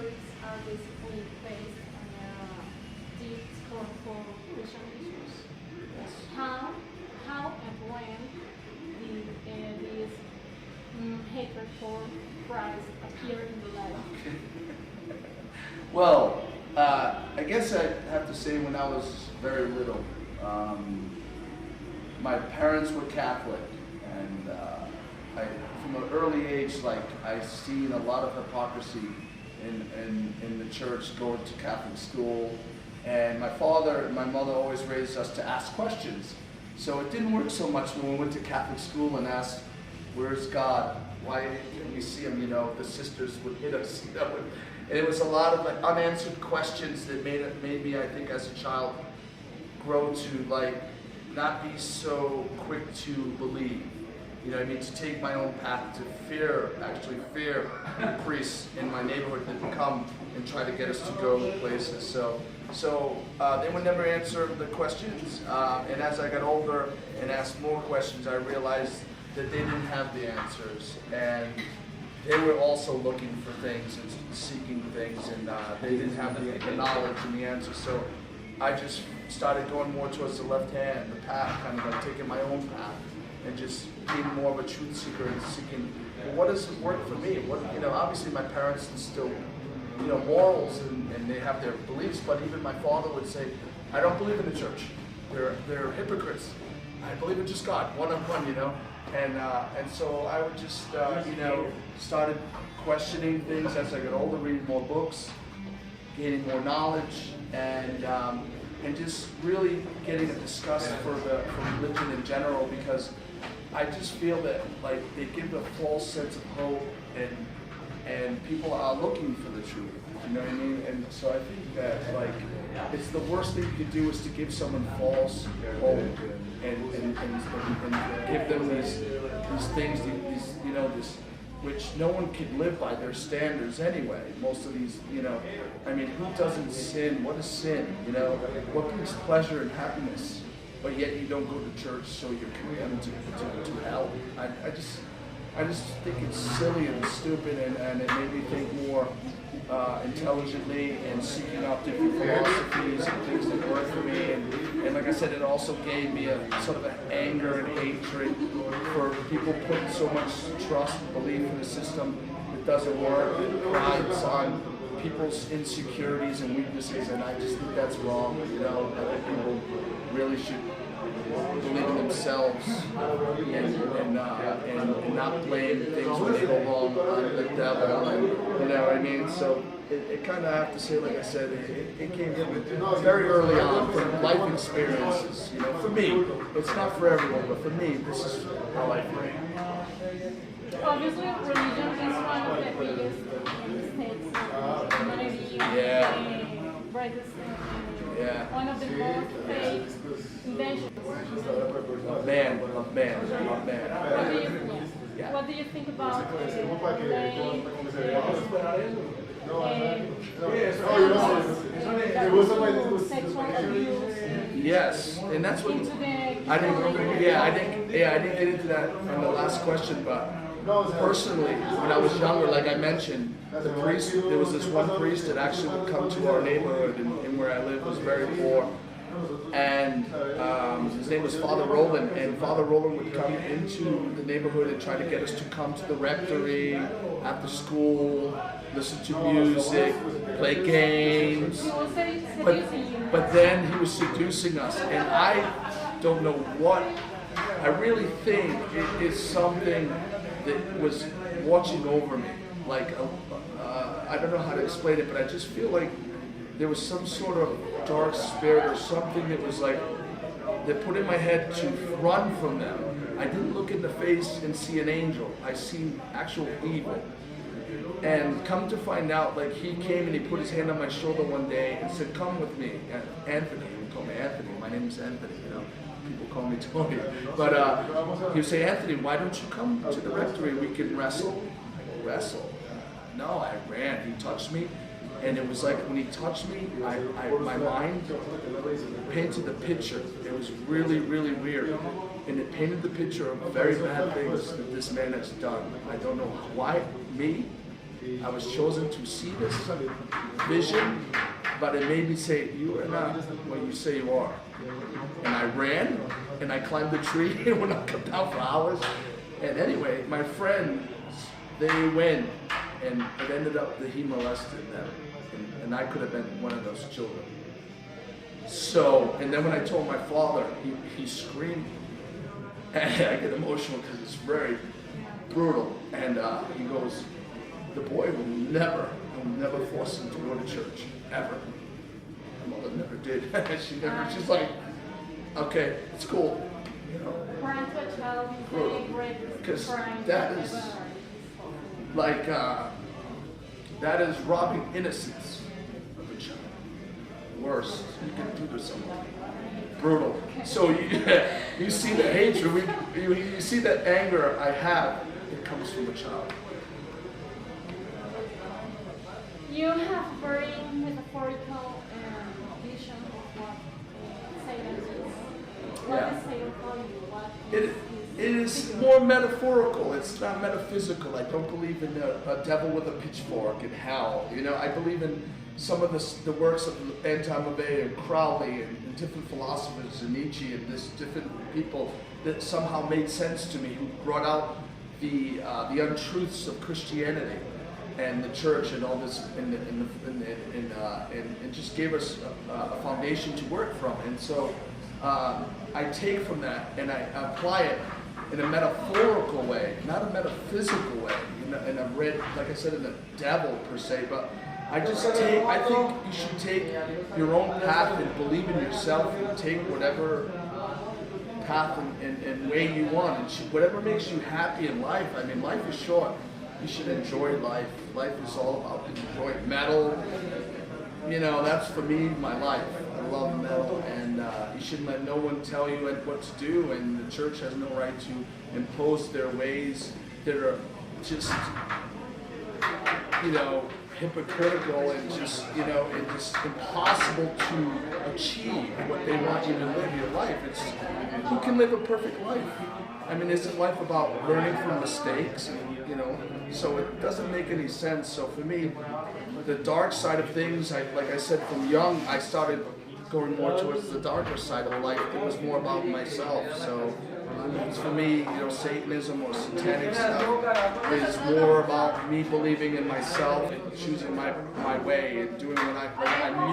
topics are basically based on a deep score for Christian issues. How and when did this hatred for Christ appear in the life? Well, I guess I have to say when I was very little, my parents were Catholic, and from an early age, like I seen a lot of hypocrisy in the church, going to Catholic school, and my father and my mother always raised us to ask questions. So it didn't work so much when we went to Catholic school and asked, "Where's God? Why didn't we see him?" You know, the sisters would hit us. You know, and it was a lot of like unanswered questions that made me, I think, as a child, grow to like not be so quick to believe. You know what I mean? To take my own path, to fear the priests in my neighborhood that would come and try to get us to go places. So they would never answer the questions. And as I got older and asked more questions, I realized that they didn't have the answers. And they were also looking for things and seeking things, and they didn't have the knowledge and the answers. So I just started going more towards the left hand, the path, kind of like taking my own path, and just being more of a truth seeker and seeking, well, what does work for me? What, you know, obviously my parents instill, you know, morals and they have their beliefs, but even my father would say, I don't believe in the church. They're hypocrites. I believe in just God, one-on-one, you know. And so I would just, you know, started questioning things as I got older, reading more books, gaining more knowledge, and just really getting a disgust for religion in general, because I just feel that like they give a false sense of hope, and people are looking for the truth. You know what I mean? And so I think that like it's the worst thing you could do is to give someone false hope and give them these things, these you know, this, which no one can live by their standards anyway. Most of these, you know, I mean, who doesn't sin? What is sin? You know, what brings pleasure and happiness? But yet you don't go to church, so you're condemned to hell. I just think it's silly and stupid, and it made me think more intelligently and seeking out different philosophies and things that work for me. And like I said, it also gave me a sort of an anger and hatred for people putting so much trust and belief in a system that doesn't work, that prides on people's insecurities and weaknesses, and I just think that's wrong. You know, I think people really should believe in themselves and not blame things when they go wrong on the devil, and you know what I mean? So it kind of, I have to say, like I said, it came from very early on from life experiences. You know, for me, it's not for everyone, but for me, this is how I feel. Obviously, religion is one of the biggest mistakes in humanity. Yeah. One of the most fake inventions. Of man. What do you think about sexual abuse? Yes, and that's what I didn't get into that on the last question, but personally, when I was younger, like I mentioned, the priest, there was this one priest that actually would come to our neighborhood, and where I lived was very poor, and his name was Father Roland, and Father Roland would come into the neighborhood and try to get us to come to the rectory after school, listen to music, play games, but then he was seducing us, and I don't know what, I really think it is something that was watching over me, like I don't know how to explain it, but I just feel like there was some sort of dark spirit or something that was like, that put in my head to run from them. I didn't look in the face and see an angel, I seen actual evil. And come to find out, like he came and he put his hand on my shoulder one day and said, "Come with me." Anthony, he would call me Anthony, my name is Anthony, you know. People call me Tony. But he would say, "Anthony, why don't you come to the rectory? We can wrestle." I go, "Wrestle?" No, I ran. He touched me, and it was like when he touched me, my mind painted the picture. It was really, really weird. And it painted the picture of very bad things that this man has done. I don't know why, me, I was chosen to see this vision, but it made me say, you are not what you say you are. And I ran, and I climbed the tree, and went up and down for hours. And anyway, my friends, they went, and it ended up that he molested them. And I could have been one of those children. So, and then when I told my father, he screamed. And I get emotional because it's very brutal. And he goes, the boy will never force him to go to church, ever. My mother never did. She's like, okay, it's cool. You know, because that is like, that is robbing innocence of a child. Worst you can do to someone. Brutal. So you see the hatred, you see that anger I have, it comes from a child. You have a very metaphorical vision of what Satan is. What does Satan call you? What it is more metaphorical. It's not metaphysical. I don't believe in a devil with a pitchfork in hell. You know, I believe in some of the works of Anti-Mabey and Crowley and different philosophers and Nietzsche and this different people that somehow made sense to me, who brought out the untruths of Christianity and the church and all this, and just gave us a foundation to work from. And so I take from that and I apply it in a metaphorical way, not a metaphysical way, in a red, like I said, in the devil per se, but I think you should take your own path and believe in yourself and take whatever path and way you want, and whatever makes you happy in life. I mean, life is short. You should enjoy life. Life is all about enjoying metal. You know, that's for me, my life. I love metal, and you shouldn't let no one tell you what to do, and the church has no right to impose their ways that are just, you know, hypocritical and just, you know, and just impossible to achieve what they want you to live your life. It's, who can live a perfect life? I mean, isn't life about learning from mistakes? You know, so it doesn't make any sense. So for me, the dark side of things, like I said, from young, I started going more towards the darker side of life. It was more about myself. So it's for me, you know, Satanism or satanic stuff is more about me believing in myself and choosing my way and doing my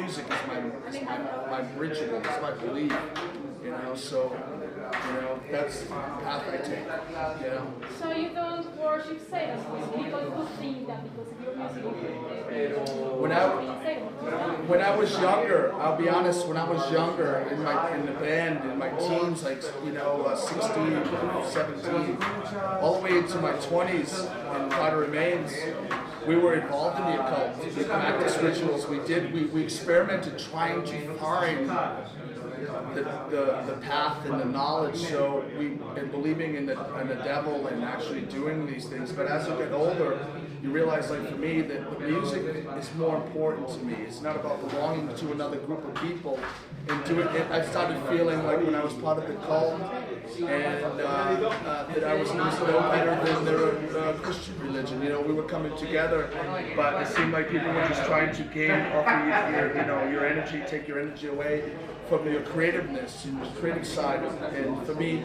music is my ritual, it's my belief, you know. So, you know, that's the path I take, you know. So you don't worship Satan because people think that because of your music. When I was younger, I'll be honest, when I was younger in the band, in my teens, like, you know, 16, 17, all the way into my 20s in God Remains, we were involved in the occult. We practiced rituals. We experimented trying to find the path and the knowledge. So and believing in the devil and actually doing these things. But as you get older, you realize, like for me, that the music is more important to me. It's not about belonging to another group of people and doing it. I started feeling like when I was part of the cult and that I was no better than their Christian religion. You know, we were coming together, but it seemed like people were just trying to gain off of your energy, take your energy away from your creativeness and your creative side. And for me,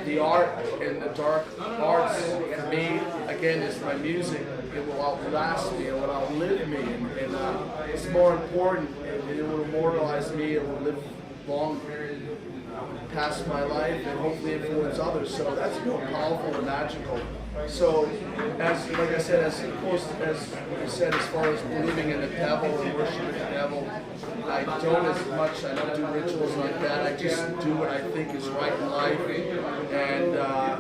the art and the dark arts, for me, again, is my music. It will outlast me, it will outlive me, and it's more important, and it will immortalize me, it will live long past my life and hopefully influence others. So that's more powerful and magical. So, like I said, as you said, as far as believing in the devil and worshiping the devil, I don't as much. I don't do rituals like that. I just do what I think is right in life, and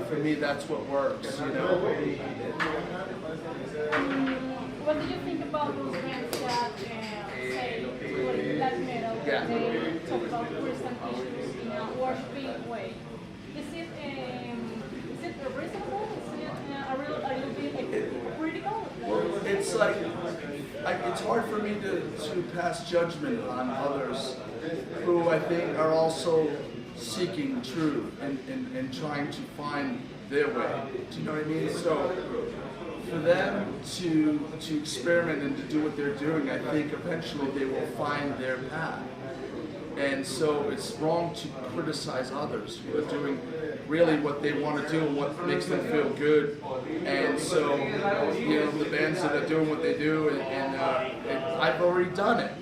for me, that's what works. You know. What do you think about those bands that say black metal? Yeah. They talk about Christian issues in a worshiping way. Is it reasonable? Is it a little bit critical? It's like it's hard for me to pass judgment on others who I think are also seeking truth and trying to find their way. Do you know what I mean? So for them to experiment and to do what they're doing, I think eventually they will find their path. And so it's wrong to criticize others who are doing really what they want to do and what makes them feel good. And so, the bands that are doing what they do, and I've already done it.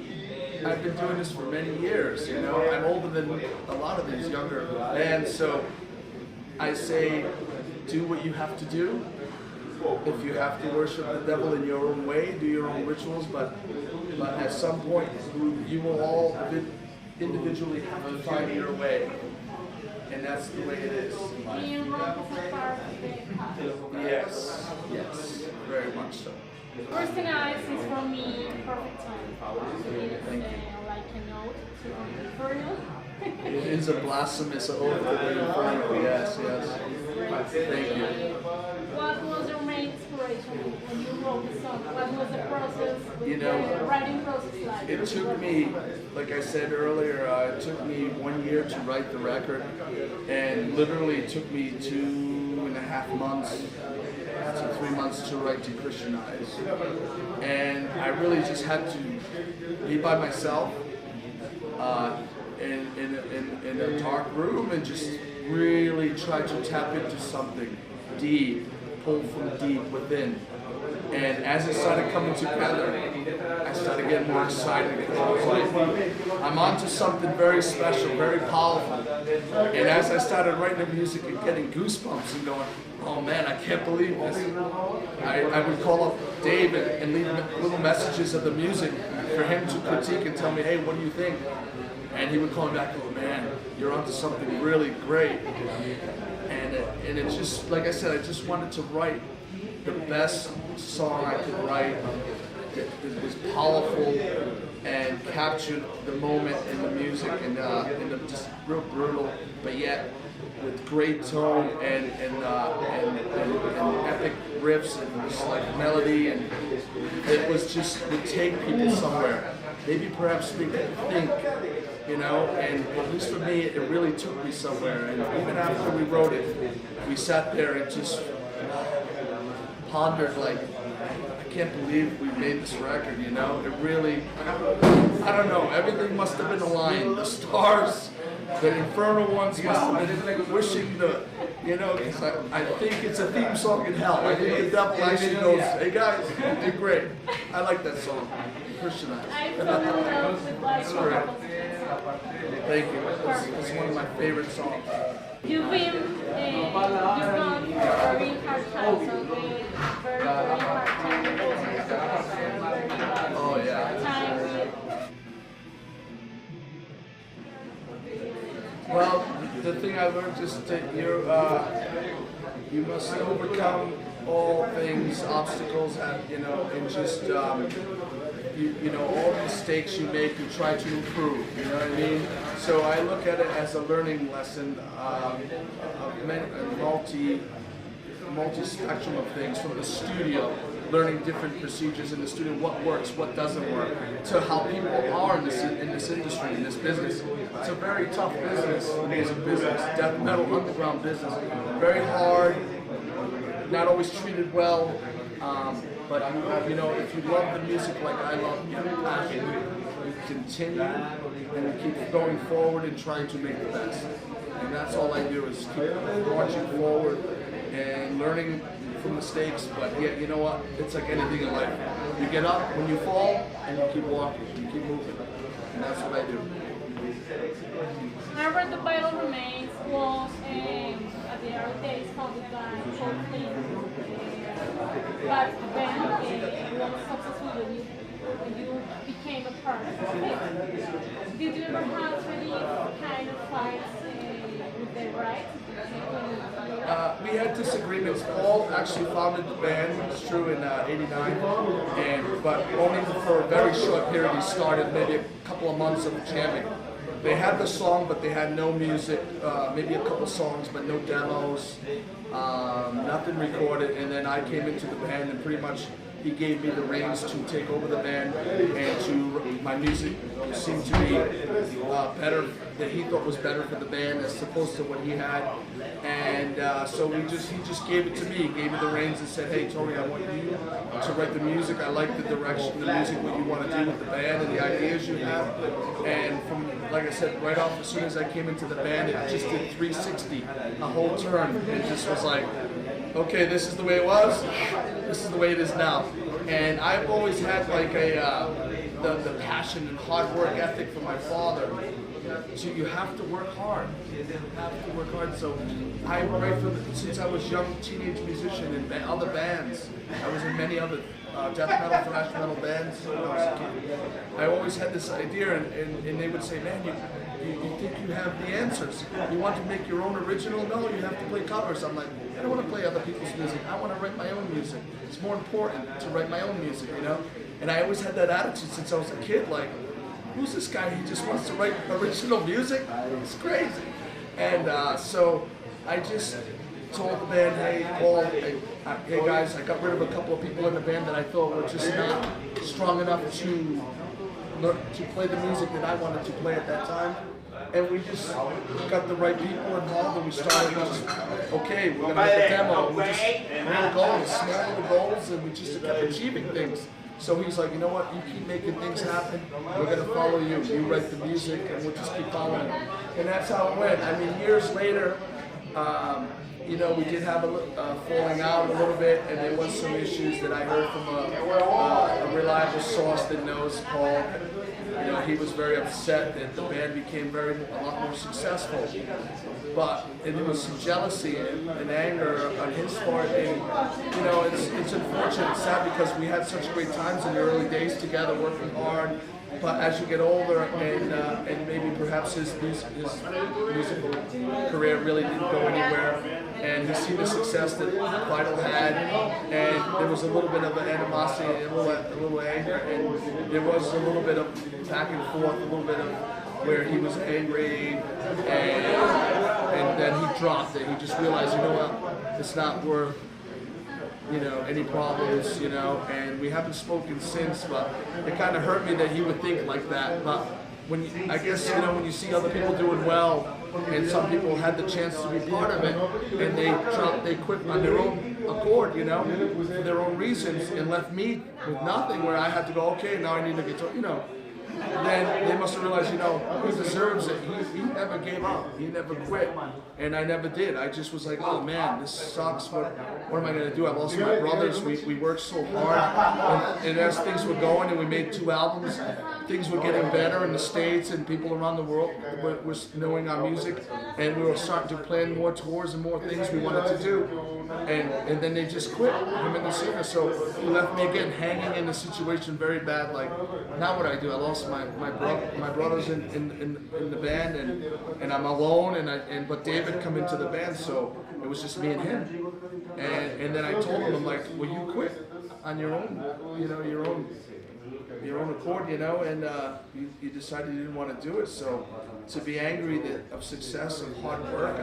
I've been doing this for many years, I'm older than a lot of these younger bands, so I say, do what you have to do. If you have to worship the devil in your own way, do your own rituals, but at some point you will all individually have to find your way, and that's the way it is. Yes, very much so. Personalized is for me perfect time. Like a note to Inferno. It is a blasphemous oath to the Inferno. Yes. Thank you. What was your main inspiration when you wrote the song? What was the process, the writing process like? It took me, like I said earlier, it took me 1 year to write the record, and literally it took me 2.5 months to 3 months to write to Christianize. And I really just had to be by myself in a dark room and just really try to tap into something deep, pull from deep within. And as it started coming together, I started getting more excited because I was like, I'm onto something very special, very powerful. And as I started writing the music and getting goosebumps and going, oh man, I can't believe this. I would call up Dave and leave little messages of the music for him to critique and tell me, hey, what do you think? And he would call me back, oh man, you're onto something really great. And it's just, like I said, I just wanted to write the best song I could write that was powerful and captured the moment in the music and just real brutal, but yet with great tone and epic riffs and just like melody, and it was just would take people somewhere. Maybe perhaps make them think, and at least for me, it really took me somewhere. And even after we wrote it, we sat there and just pondered, like, I can't believe we made this record, It really, I don't know, everything must have been aligned. The stars, the infernal ones must have been wishing because I think it's a theme song in hell. I think the devil actually goes, hey guys, you did great. I like that song. Christianized. It's great. Thank you. It's one of my favorite songs. You've gone through very hard times, very hard times. Oh yeah. Well, the thing I learned is that you must overcome all things, obstacles, and just all the mistakes you make, you try to improve. You know what I mean? So I look at it as a learning lesson, a multi-spectrum of things from the studio. Learning different procedures in the studio, what works, what doesn't work, to how people are in this industry, in this business. It's a very tough business, the music business, death metal underground business. Very hard, not always treated well, but if you love the music like I love, you have passion, you continue and you keep going forward and trying to make the best. And that's all I do is keep marching forward and learning from mistakes, but yet, you know what? It's like anything in life. You get up when you fall, and you keep walking, you keep moving. And that's what I do. I read the Bible Remains was at the early days founded by Tony Lazaro. But then it was successful when you became a part of it. Did you ever have any kind of fights with the rights? We had disagreements. Paul actually founded the band, it's true, in '89, but only for a very short period. He started maybe a couple of months of jamming. They had the song, but they had no music, maybe a couple songs, but no demos, nothing recorded. And then I came into the band and pretty much he gave me the reins to take over the band, and my music seemed to be better, that he thought was better for the band as opposed to what he had. And so he just gave it to me. He gave me the reins and said, hey Tony, I want you to write the music. I like the direction, the music, what you want to do with the band and the ideas you have. And from, like I said, right off, as soon as I came into the band, it just did 360, a whole turn. It just was like, okay, this is the way it was, this is the way it is now. And I've always had like the passion and hard work ethic from my father. So you have to work hard. You have to work hard. So I write since I was a young teenage musician in other bands. I was in many other death metal, thrash metal bands when I was a kid. I always had this idea, and they would say, man, you think you have the answers. You want to make your own original? No, you have to play covers. I'm like, I don't want to play other people's music. I want to write my own music. It's more important to write my own music, you know? And I always had that attitude since I was a kid, like, who's this guy? He just wants to write original music? It's crazy. And so I just told the band, hey, Paul, hey guys, I got rid of a couple of people in the band that I thought were just not strong enough to play the music that I wanted to play at that time. And we just got the right people involved, and we started just, okay, we're going to make a demo. We just made goals, small little goals, and we just kept achieving things. So he's like, you know what, you keep making things happen, we're going to follow you. You write the music, and we'll just keep following. And that's how it went. I mean, years later, you know, we did have a falling out a little bit, and there was some issues that I heard from a reliable source that knows Paul. You know, he was very upset that the band became a lot more successful. And there was some jealousy and anger on his part, and you know, it's unfortunate, it's sad, because we had such great times in the early days together, working hard. But as you get older, and maybe perhaps his musical career really didn't go anywhere, and you see the success that Vital had, and there was a little bit of an animosity, a little anger, and there was a little bit of back and forth, a little bit of where he was angry, and then he dropped it. He just realized, you know what, it's not worth, you know, any problems, you know, and we haven't spoken since, but it kind of hurt me that he would think like that. But I guess, you know, when you see other people doing well, and some people had the chance to be part of it, and they quit on their own accord, you know, for their own reasons, and left me with nothing, where I had to go, okay, now I need to get to, you know. Then they must have realized, you know, he deserves it. He never gave up. He never quit. And I never did. I just was like, oh man, this sucks. What am I going to do? I lost my brothers. We worked so hard. And as things were going, and we made 2 albums, things were getting better in the States, and people around the world were knowing our music. And we were starting to plan more tours and more things we wanted to do. And then they just quit, him and the singer. So he left me again hanging in a situation very bad. Like, now what do I do? I lost my brothers in the band, and I'm alone, but David come into the band, so it was just me and him. And then I told him, I'm like, well, you quit on your own, you know, your own accord, you know, and you decided you didn't want to do it. So to be angry of success and hard work,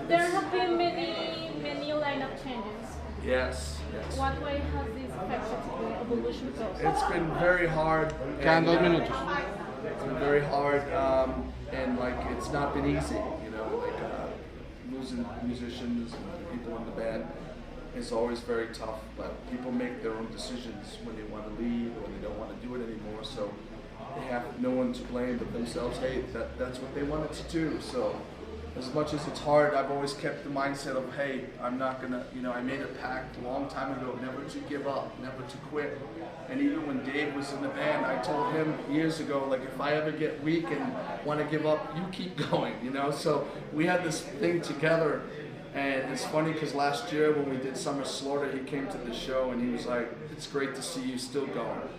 there have been many lineup changes. Yes. What way has this affected the evolution process? It's been very hard. It's been very hard, and like it's not been easy. You know, like losing musicians and people in the band is always very tough. But people make their own decisions when they want to leave or they don't want to do it anymore. So they have no one to blame but themselves. Hey, that's what they wanted to do. So as much as it's hard, I've always kept the mindset of, hey, I'm not gonna, you know, I made a pact a long time ago, never to give up, never to quit. And even when Dave was in the band, I told him years ago, like, if I ever get weak and want to give up, you keep going, you know? So we had this thing together, and it's funny because last year when we did Summer Slaughter, he came to the show and he was like, it's great to see you still going.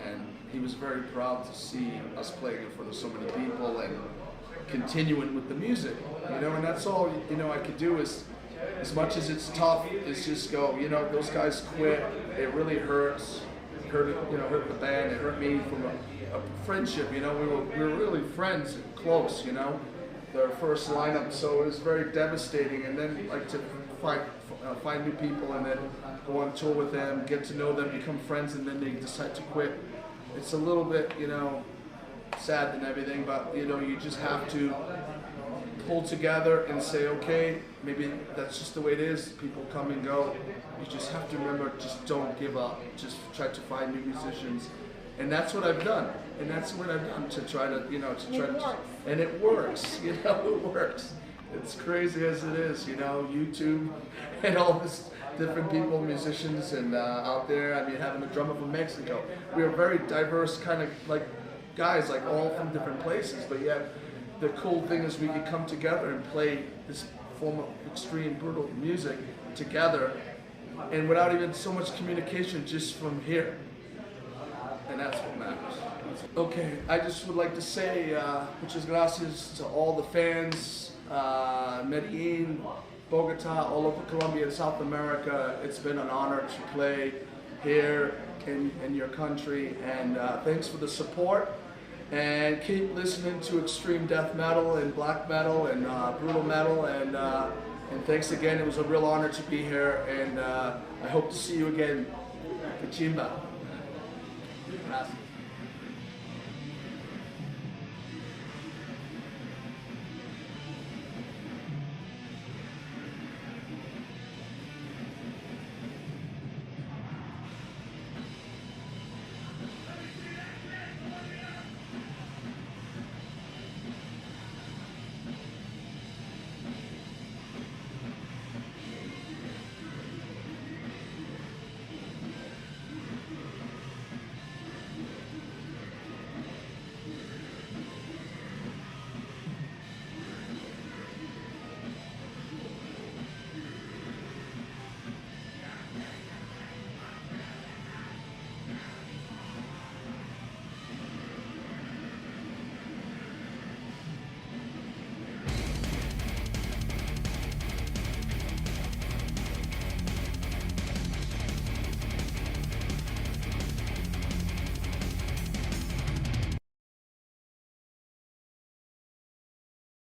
And he was very proud to see us playing in front of so many people and continuing with the music, you know, and that's all, you know, I could do is, as much as it's tough, is just go, you know, those guys quit, it really hurts, hurt the band, it hurt me from a friendship, you know, we were really friends and close, you know, their first lineup, so it was very devastating, and then like to find new people, and then go on tour with them, get to know them, become friends, and then they decide to quit. It's a little bit, you know, sad and everything, but you know, you just have to pull together and say, okay, maybe that's just the way it is. People come and go. You just have to remember, just don't give up. Just try to find new musicians. And that's what I've done. And that's what I've done to try to, you know, and it works, you know, it works. It's crazy as it is, you know, YouTube and all this different people, musicians, and out there. I mean, having a drummer from Mexico. We are very diverse kind of like guys, like all from different places, but yet the cool thing is we can come together and play this form of extreme brutal music together, and without even so much communication, just from here. And that's what matters. Okay, I just would like to say muchas gracias to all the fans, Medellin, Bogotá, all over Colombia and South America. It's been an honor to play here in your country, and thanks for the support. And keep listening to extreme death metal and black metal and brutal metal, and thanks again. It was a real honor to be here, and I hope to see you again. Kachimba. Gracias.